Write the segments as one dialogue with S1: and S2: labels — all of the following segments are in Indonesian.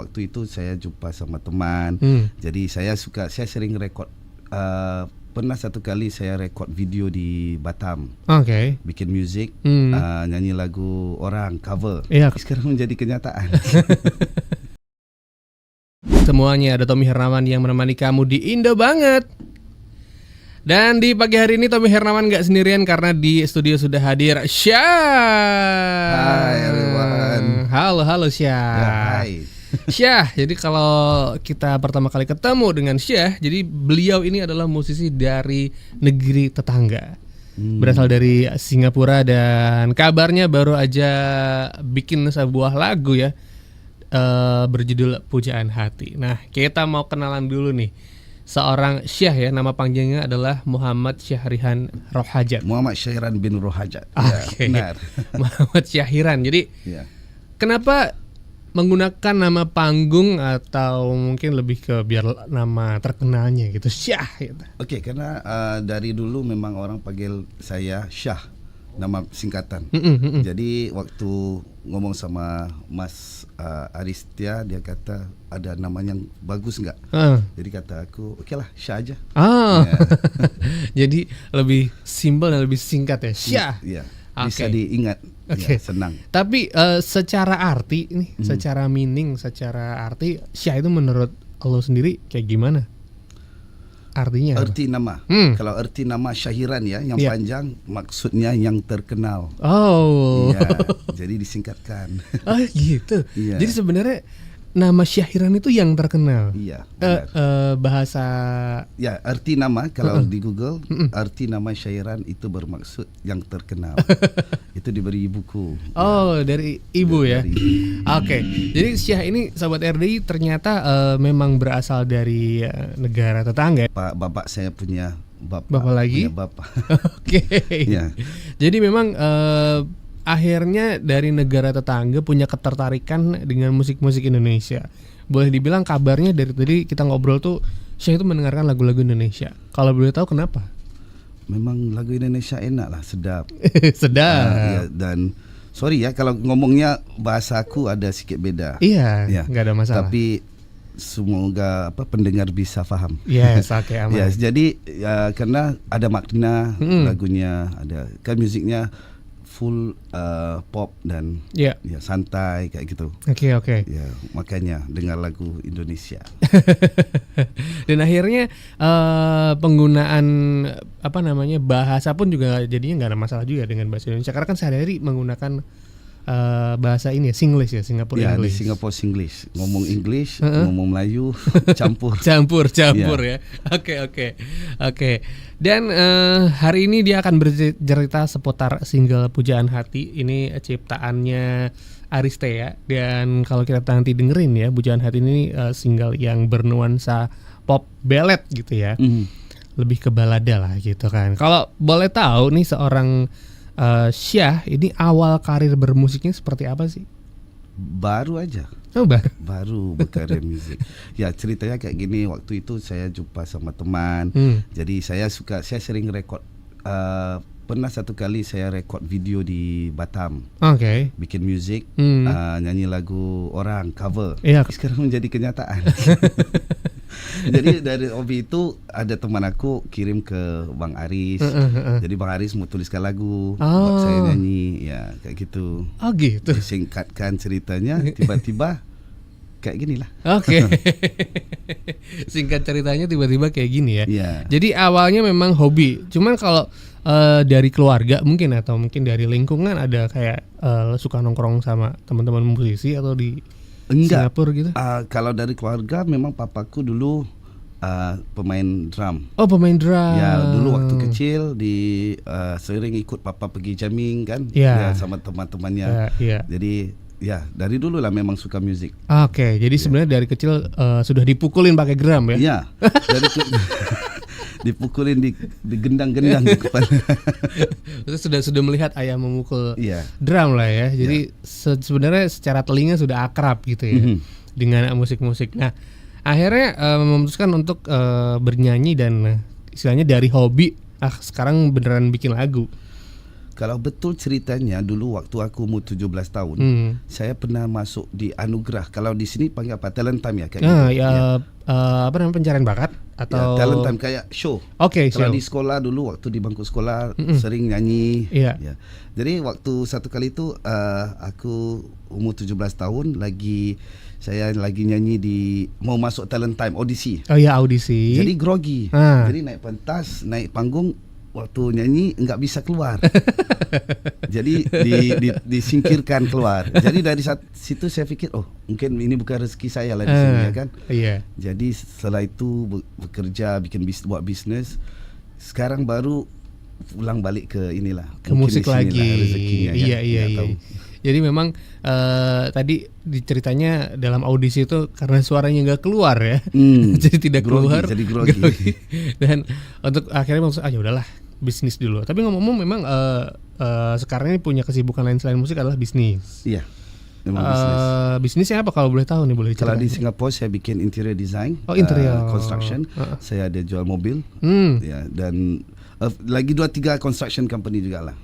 S1: Waktu itu saya jumpa sama teman, jadi saya sering rekod. Pernah satu kali saya rekod video di Batam, bikin musik, nyanyi lagu orang cover. Sekarang menjadi kenyataan.
S2: Semuanya, ada Tommy Hernawan yang menemani kamu di Indo Banget. Dan di pagi hari ini Tommy Hernawan gak sendirian karena di studio sudah hadir Syah.
S1: Hai everyone.
S2: Halo Syah.
S1: Ya, hai.
S2: Syah, jadi kalau kita pertama kali ketemu dengan Syah, jadi beliau ini adalah musisi dari negeri tetangga, berasal dari Singapura, dan kabarnya baru aja bikin sebuah lagu ya, berjudul Pujaan Hati. Nah, kita mau kenalan dulu nih seorang Syah ya, nama panjangnya adalah Muhammad Syahrihan Rohajat.
S1: Muhammad Syahrihan bin Rohajat.
S2: Ya, benar. Muhammad Syahriran. Jadi kenapa menggunakan nama panggung atau mungkin lebih ke biar nama terkenalnya gitu, Syah gitu?
S1: Oke, karena dari dulu memang orang panggil saya Syah, nama singkatan. Jadi waktu ngomong sama Mas Aristia, dia kata ada nama yang bagus nggak? Jadi kata aku, oke lah Syah aja.
S2: Jadi lebih simpel dan lebih singkat ya, Syah.
S1: Iya, bisa diingat. Ya, senang.
S2: Tapi secara arti nih, secara meaning, secara arti, Syah itu menurut lo sendiri kayak gimana? Artinya?
S1: Arti nama. Kalau arti nama Syahriran ya, yang panjang maksudnya yang terkenal. Ya, jadi disingkatkan.
S2: Oh gitu. Jadi sebenarnya nama Syahriran itu yang terkenal.
S1: Iya.
S2: Bahasa.
S1: Ya, arti nama kalau di Google, arti nama Syahriran itu bermaksud yang terkenal. Itu diberi buku.
S2: Dari ibu ya. Oke. Jadi Syah ini Sobat RDI ternyata memang berasal dari negara tetangga.
S1: Bapak saya punya
S2: bapak lagi.
S1: Punya bapak.
S2: Oke. Ya. Jadi memang akhirnya dari negara tetangga punya ketertarikan dengan musik-musik Indonesia. Boleh dibilang kabarnya dari tadi kita ngobrol tuh Syah itu mendengarkan lagu-lagu Indonesia. Kalau boleh tahu kenapa?
S1: Memang lagu Indonesia enak lah, sedap.
S2: Sedap.
S1: Ya, dan sorry ya kalau ngomongnya bahasaku ada sedikit beda.
S2: Iya, nggak ada masalah.
S1: Tapi semoga pendengar bisa paham.
S2: Yes, oke, aman.
S1: Yes, jadi karena ada makna lagunya, ada kan musiknya full pop dan ya santai kayak gitu.
S2: Oke.
S1: Ya, makanya dengar lagu Indonesia.
S2: Dan akhirnya penggunaan bahasa pun juga jadinya nggak ada masalah juga dengan bahasa Indonesia, karena kan sehari-hari menggunakan bahasa ini ya, Singlish ya, Singapore English.
S1: Di Singapore Singlish, ngomong English, ngomong Melayu, campur
S2: ya. Oke. Dan hari ini dia akan bercerita seputar single Pujaan Hati. Ini ciptaannya Aristia. Dan kalau kita nanti dengerin ya, Pujaan Hati ini single yang bernuansa pop ballad gitu ya. Lebih ke balada lah gitu kan. Kalau boleh tahu nih seorang Syah ini awal karir bermusiknya seperti apa sih?
S1: Baru aja. Baru berkarir musik. Ya, ceritanya kayak gini. Waktu itu saya jumpa sama teman. Jadi saya sering rekod. Pernah satu kali saya rekod video di Batam. Bikin musik, nyanyi lagu orang cover. Sekarang menjadi kenyataan. Jadi dari hobi itu ada teman aku kirim ke Bang Aris. Jadi Bang Aris mau tuliskan lagu buat saya nyanyi, ya kayak gitu.
S2: Gitu.
S1: Disingkatkan ceritanya, tiba-tiba kayak gini lah.
S2: Singkat ceritanya tiba-tiba kayak gini ya.
S1: Yeah.
S2: Jadi awalnya memang hobi. Cuman kalau dari keluarga mungkin atau mungkin dari lingkungan ada kayak suka nongkrong sama teman-teman musisi atau di Singapura gitu?
S1: Kalau dari keluarga memang papaku dulu pemain drum.
S2: Pemain drum.
S1: Ya, dulu waktu kecil sering ikut papa pergi jamming kan, sama teman-temannya. Jadi ya dari dulu lah memang suka musik.
S2: Jadi sebenarnya dari kecil sudah dipukulin pakai drum ya?
S1: Iya. Dipukulin di gendang-gendang di kepala.
S2: Terus sudah melihat ayah memukul drum lah ya. Jadi sebenarnya secara telinga sudah akrab gitu ya dengan musik-musik. Nah, akhirnya memutuskan untuk bernyanyi dan istilahnya dari hobi sekarang beneran bikin lagu.
S1: Kalau betul ceritanya dulu waktu aku umur 17 tahun, saya pernah masuk di anugerah. Kalau di sini panggil apa? Talent time ya kayak gitu.
S2: Apa namanya, pencarian bakat atau
S1: talent time kayak show.
S2: Oke,
S1: kalau
S2: show.
S1: di sekolah dulu waktu di bangku sekolah sering nyanyi.
S2: Iya.
S1: Ya. Jadi waktu satu kali itu aku umur 17 tahun saya lagi nyanyi mau masuk talent time audisi.
S2: Oh iya, audisi.
S1: Jadi grogi. Jadi naik pentas, naik panggung, waktu nyanyi enggak bisa keluar. Jadi disingkirkan keluar. Jadi dari situ saya pikir, oh mungkin ini bukan rezeki saya lah di sini ya kan.
S2: Iya.
S1: Jadi setelah itu bekerja, buat bisnis. Sekarang baru pulang balik ke inilah,
S2: ke musik lagi.
S1: Rezekinya,
S2: iya. Jadi memang tadi diceritanya dalam audisi itu karena suaranya nggak keluar ya, jadi tidak keluar.
S1: Jadi grogi.
S2: Dan untuk akhirnya maksud, ya udahlah bisnis dulu. Tapi ngomong-ngomong memang sekarang ini punya kesibukan lain selain musik adalah bisnis.
S1: Iya. Memang bisnis.
S2: Bisnisnya apa kalau boleh tahu nih, boleh cerita?
S1: Kalau di Singapura saya bikin interior design,
S2: interior
S1: construction. Saya ada jual mobil, ya, dan lagi 2-3 construction company juga lah.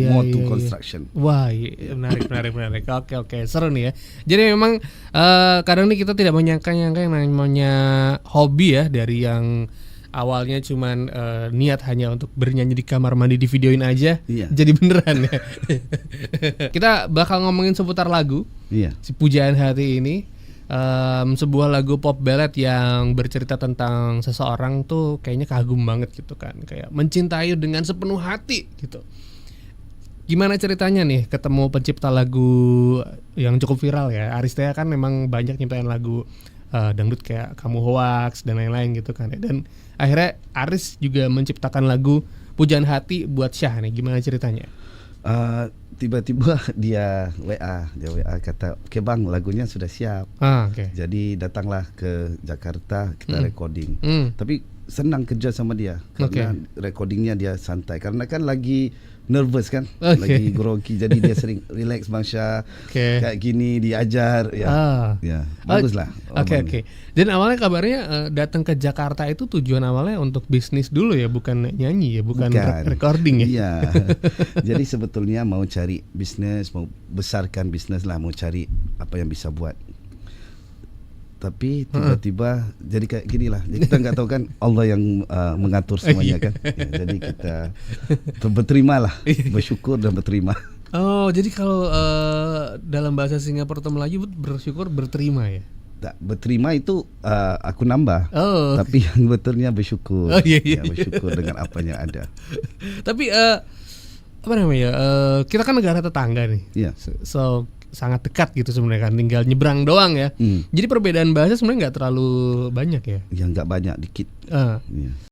S1: More to construction.
S2: Wah, menarik. Oke, seru nih ya. Jadi memang kadang nih kita tidak menyangka-nyangka yang namanya hobi ya, dari yang awalnya cuman niat hanya untuk bernyanyi di kamar mandi, di videoin aja, jadi beneran ya. Kita bakal ngomongin seputar lagu, si Pujaan Hati ini. Sebuah lagu pop ballad yang bercerita tentang seseorang tuh kayaknya kagum banget gitu kan, kayak mencintai dengan sepenuh hati gitu. Gimana ceritanya nih ketemu pencipta lagu yang cukup viral ya? Aristea kan memang banyak nyiptain lagu dangdut kayak Kamu Hoax dan lain-lain gitu kan. Dan akhirnya Aris juga menciptakan lagu Pujaan Hati buat Syah nih. Gimana ceritanya?
S1: Tiba-tiba dia WA kata, "Oke bang, lagunya sudah siap."
S2: Okay.
S1: Jadi datanglah ke Jakarta, kita recording. Tapi senang kerja sama dia karena recordingnya dia santai, karena kan lagi nervous kan, lagi grogi, jadi dia sering relax Bang Syah, kayak gini diajar ya bagus lah.
S2: Oke. Dan awalnya kabarnya datang ke Jakarta itu tujuan awalnya untuk bisnis dulu ya, bukan nyanyi ya, bukan recording ya.
S1: Iya. Jadi sebetulnya mau cari bisnis, mau besarkan bisnis lah, mau cari apa yang bisa buat. Tapi tiba-tiba jadi kayak gini lah. Jadi kita nggak tahu kan, Allah yang mengatur semuanya kan. Ya, jadi kita berterima lah, bersyukur dan berterima.
S2: Oh, jadi kalau dalam bahasa Singapura atau Melayu bersyukur berterima ya?
S1: Tak, berterima itu aku nambah. Tapi yang betulnya bersyukur. Ya, bersyukur dengan apa yang ada.
S2: Tapi apa namanya? Kita kan negara tetangga nih.
S1: Iya.
S2: So sangat dekat gitu sebenarnya kan, tinggal nyebrang doang ya. Jadi perbedaan bahasa sebenarnya nggak terlalu banyak ya?
S1: Ya nggak banyak, dikit.